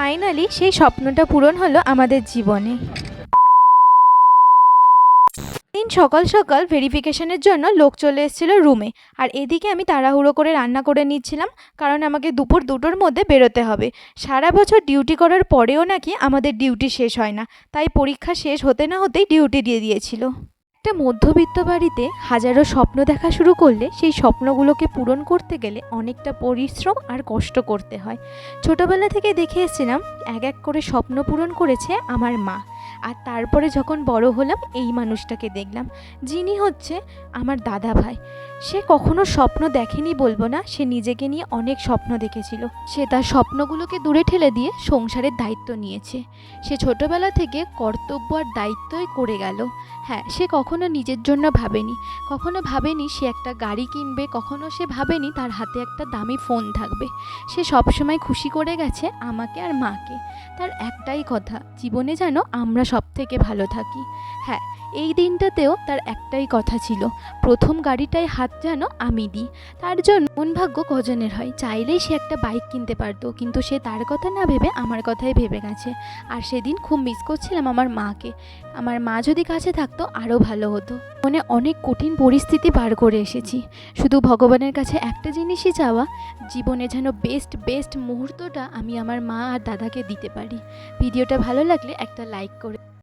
Finally সেই স্বপ্নটা পূরণ হলো আমাদের জীবনে। দিন সকাল সকাল ভেরিফিকেশনের জন্য লোক চলে এসেছিলো রুমে, আর এদিকে আমি তাড়াহুড়ো করে রান্না করে নিচ্ছিলাম, কারণ আমাকে দুপুর 2টোর মধ্যে বেরোতে হবে। সারা বছর ডিউটি করার পরেও নাকি আমাদের ডিউটি শেষ হয় না, তাই পরীক্ষা শেষ হতে না হতেই ডিউটি দিয়ে দিয়েছিল। একটা মধ্যবিত্ত বাড়িতে হাজারো স্বপ্ন দেখা শুরু করলে সেই স্বপ্নগুলোকে পূরণ করতে গেলে অনেকটা পরিশ্রম আর কষ্ট করতে হয়। ছোটোবেলা থেকে দেখে এসেছিলাম এক এক করে স্বপ্ন পূরণ করেছে আমার মা, আর তারপরে যখন বড় হলাম এই মানুষটাকে দেখলাম, যিনি হচ্ছে আমার দাদা ভাই। সে কখনো স্বপ্ন দেখেনি বলবো না, সে নিজেকে নিয়ে অনেক স্বপ্ন দেখেছিল। সে তার স্বপ্নগুলোকে দূরে ঠেলে দিয়ে সংসারের দায়িত্ব নিয়েছে। সে ছোটোবেলা থেকে কর্তব্য আর দায়িত্বই করে গেল। হ্যাঁ, সে কখনো নিজের জন্য ভাবেনি, কখনো ভাবেনি সে একটা গাড়ি কিনবে, কখনো সে ভাবেনি তার হাতে একটা দামি ফোন থাকবে। সে সবসময় খুশি করে গেছে আমাকে আর মাকে। তার একটাই কথা, জীবনে যেন আমরা সব থেকে ভালো থাকি। হ্যাঁ, এই দিনটাতেও তার একটাই কথা ছিল, প্রথম গাড়িটায় হাত যেন আমি দিই। তার জন্য মন ভাগ্য কজনের হয়, চাইলেই সে একটা বাইক কিনতে পারতো, কিন্তু সে তার কথা না ভেবে আমার কথাই ভেবে গেছে। আর সেদিন খুব মিস করছিলাম আমার মাকে। আমার মা যদি কাছে থাকতো আরও ভালো হতো। মনে অনেক কঠিন পরিস্থিতি পার করে এসেছি, শুধু ভগবানের কাছে একটা জিনিসই চাওয়া, জীবনে যেন বেস্ট মুহূর্তটা আমি আমার মা আর দাদাকে দিতে পারি। ভিডিওটা ভালো লাগলে একটা লাইক করে